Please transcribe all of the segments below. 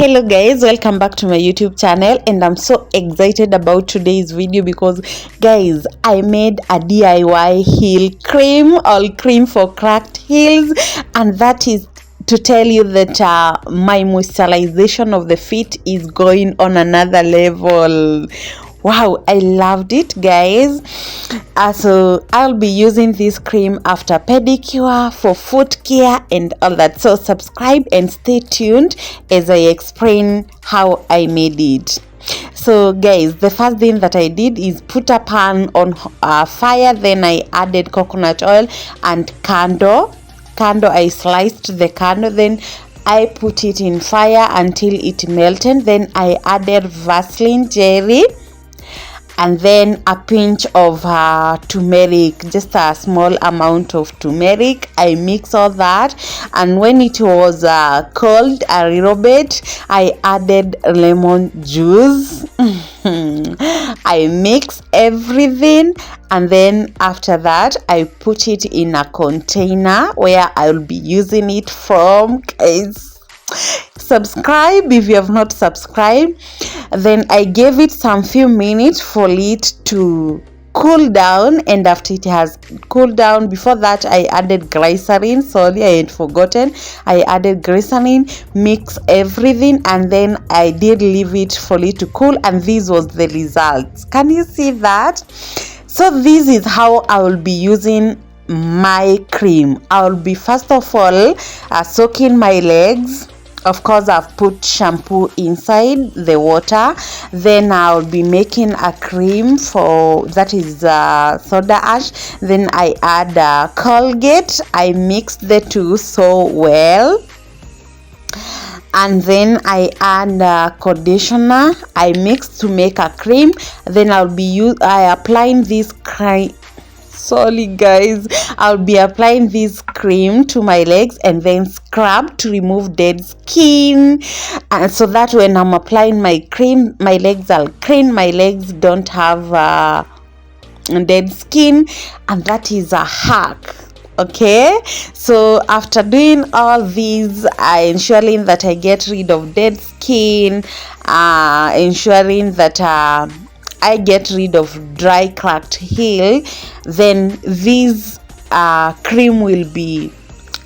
Hello guys, welcome back to my YouTube channel, and I'm so excited about today's video because guys, I made a DIY heel cream, all cream for cracked heels, and that is to tell you that my moisturization of the feet is going on another level. Wow, I loved it guys. So I'll be using this cream after pedicure, for foot care and all that. So subscribe and stay tuned as I explain how I made it. So guys, the first thing that I did is put a pan on fire. Then I added coconut oil and candle. I sliced the candle, then I put it in fire until it melted. Then I added Vaseline jelly and then a pinch of turmeric, just a small amount of turmeric. I mix all that, and when it was cold a little bit, I added lemon juice. I mix everything, and then after that I put it in a container where I'll be using it from. Guys, subscribe if you have not subscribed. Then I gave it some few minutes for it to cool down, and after it has cooled down, before that I added glycerin. Sorry, I had forgotten. I added glycerin, mix everything, and then I did leave it for it to cool, and this was the results. Can you see that? So this is how I will be using my cream. I will be first of all soaking my legs. Of course, I've put shampoo inside the water. Then I'll be making a cream for that is soda ash. Then I add Colgate. I mixed the two so well, and then I add conditioner. I mix to make a cream. Then I'll be applying this cream. Sorry guys, I'll be applying this cream to my legs and then scrub to remove dead skin, and so that when I'm applying my cream, my legs are clean, my legs don't have dead skin, and that is a hack. Okay, so after doing all these, ensuring that I get rid of dead skin, ensuring that I get rid of dry cracked heel, then this cream will be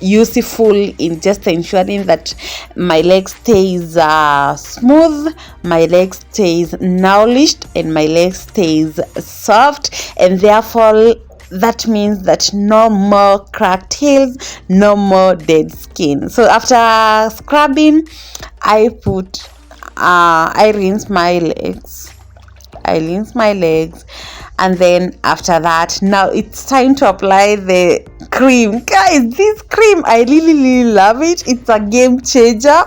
useful in just ensuring that my leg stays smooth, my leg stays nourished, and my leg stays soft, and therefore that means that no more cracked heels, no more dead skin. So after scrubbing, I rinse my legs. And then after that, now it's time to apply the cream. Guys, this cream, I really love it. It's a game changer.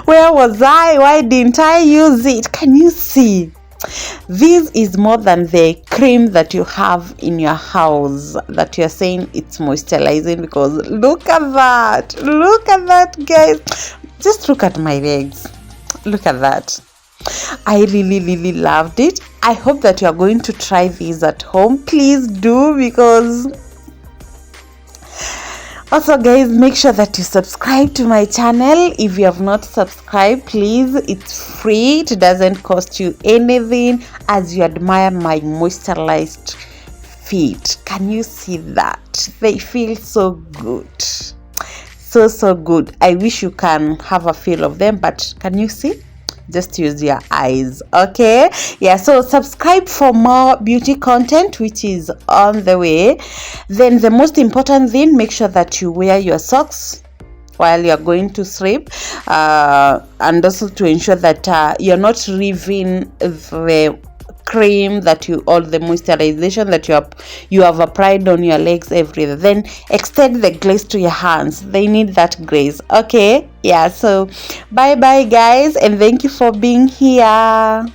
Where was I? Why didn't I use it? Can you see? This is more than the cream that you have in your house that you're saying it's moisturizing, because look at that guys. Just look at my legs. Look at that. I really loved it. I hope that you are going to try this at home. Please do, because also guys, make sure that you subscribe to my channel. If you have not subscribed, please, it's free. It doesn't cost you anything, as you admire my moisturized feet. Can you see that? They feel so good, so good. I wish you can have a feel of them, but can you see? Just use your eyes. Okay, yeah, so subscribe for more beauty content, which is on the way. Then the most important thing, make sure that you wear your socks while you're going to sleep, and also to ensure that you're not leaving the cream that all the moisturization that you have applied on your legs everywhere. Then extend the glaze to your hands. They need that glaze. Okay, yeah, so bye guys, and thank you for being here.